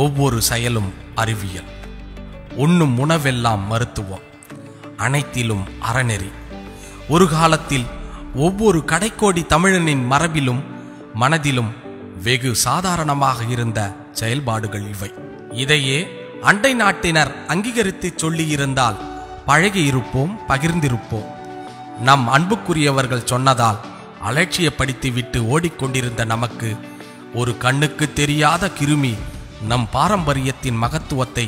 ஒவ்வொரு செயலும் அறிவியல், உண்ணும் உணவெல்லாம் மருத்துவம், அனைத்திலும் அறநெறி. ஒரு காலத்தில் ஒவ்வொரு கடைக்கோடி தமிழனின் மரபிலும் மனதிலும் வெகு சாதாரணமாக இருந்த செயல்பாடுகள் இவை. இதையே அண்டை நாட்டினர் அங்கீகரித்து சொல்லியிருந்தால் பழகி இருப்போம், பகிர்ந்திருப்போம். நம் அன்புக்குரியவர்கள் சொன்னதால் அலட்சியப்படுத்தி விட்டு ஓடிக்கொண்டிருந்த நமக்கு ஒரு கண்ணுக்கு தெரியாத கிருமி நம் பாரம்பரியத்தின் மகத்துவத்தை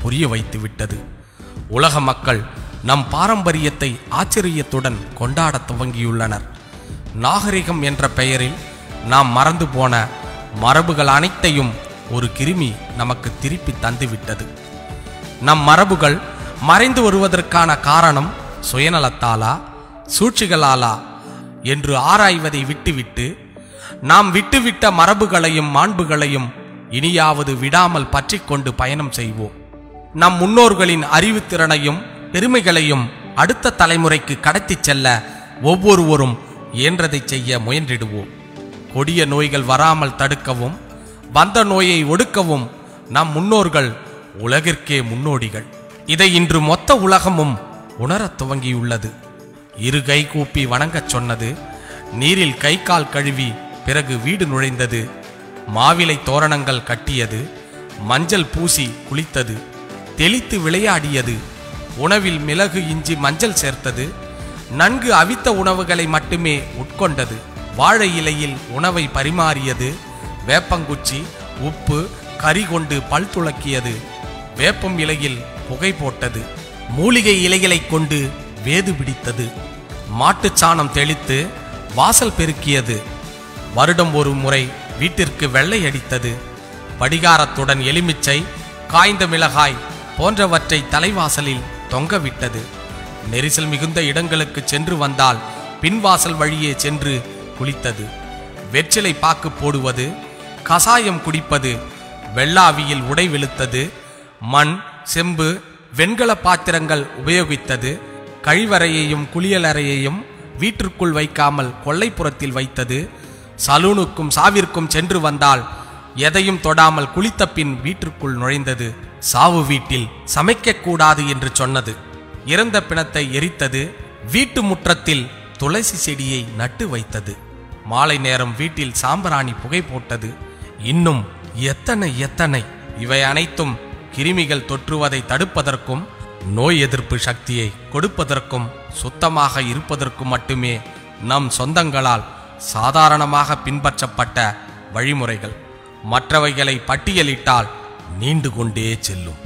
புரிய வைத்து விட்டது. உலக மக்கள் நம் பாரம்பரியத்தை ஆச்சரியத்துடன் கொண்டாட துவங்கியுள்ளனர். நாகரிகம் என்ற பெயரில் நாம் மறந்து போன மரபுகள் அனைத்தையும் ஒரு கிருமி நமக்கு திருப்பி தந்துவிட்டது. நம் மரபுகள் மறைந்து வருவதற்கான காரணம் சுயநலத்தாலா, சூழ்ச்சிகளாலா என்று ஆராய்வதை விட்டுவிட்டு நாம் விட்டுவிட்ட மரபுகளையும் மாண்புகளையும் இனியாவது விடாமல் பற்றி கொண்டு பயணம் செய்வோம். நம் முன்னோர்களின் அறிவுத்திறனையும் பெருமைகளையும் அடுத்த தலைமுறைக்கு கடத்தி செல்ல ஒவ்வொருவரும் இயன்றதை செய்ய முயன்றிடுவோம். கொடிய நோய்கள் வராமல் தடுக்கவும் வந்த நோயை ஒடுக்கவும் நம் முன்னோர்கள் உலகிற்கே முன்னோடிகள். இதை இன்று மொத்த உலகமும் உணரத் துவங்கியுள்ளது. இரு கை கூப்பி வணங்கச் சொன்னது, நீரில் கை கால் கழுவி பிறகு வீடு நுழைந்தது, மாவிலை தோரணங்கள் கட்டியது, மஞ்சள் பூசி குளித்தது, தெளித்து விளையாடியது, உணவில் மிளகு இஞ்சி மஞ்சள் சேர்த்தது, நன்கு அவித்த உணவுகளை மட்டுமே உட்கொண்டது, வாழை இலையில் உணவை பரிமாறியது, வேப்பங்குச்சி உப்பு கறி கொண்டு பல் துளக்கியது, வேப்பம் இலையில் புகை போட்டது, மூலிகை இலைகளை கொண்டு வேது பிடித்தது, மாட்டுச்சாணம் தெளித்து வாசல் பெருக்கியது, வருடம் ஒரு முறை வீட்டிற்கு வெள்ளை அடித்தது, படிகாரத்துடன் எலுமிச்சை காய்ந்த மிளகாய் போன்றவற்றை தலைவாசலில் தொங்கவிட்டது, நெரிசல் மிகுந்த இடங்களுக்கு சென்று வந்தால் பின்வாசல் வழியே சென்று குளித்தது, வெற்றிலை பாக்கு போடுவது, கசாயம் குடிப்பது, வெள்ளாவியில் உடை வெளுத்தது, மண் செம்பு வெண்கல பாத்திரங்கள் உபயோகித்தது, கழிவறையையும் குளியலறையையும் வீட்டிற்குள் வைக்காமல் கொல்லைப்புறத்தில் வைத்தது, சலூனுக்கும் சாவிற்கும் சென்று வந்தால் எதையும் தொடாமல் குளித்த பின் வீட்டிற்குள் நுழைந்தது, சாவு வீட்டில் சமைக்கக்கூடாது என்று சொன்னது, இறந்த பிணத்தை எரித்தது, வீட்டு முற்றத்தில் துளசி செடியை நட்டு வைத்தது, மாலை நேரம் வீட்டில் சாம்பிராணி புகை போட்டது. இன்னும் எத்தனை எத்தனை! இவை அனைத்தும் கிருமிகள் தொற்றுவதை தடுப்பதற்கும் நோய் எதிர்ப்பு சக்தியை கொடுப்பதற்கும் சுத்தமாக இருப்பதற்கும் மட்டுமே நம் சொந்தங்களால் சாதாரணமாக பின்பற்றப்பட்ட வழிமுறைகள். மற்றவைகளை பட்டியலிட்டால் நீண்டு கொண்டே செல்லும்.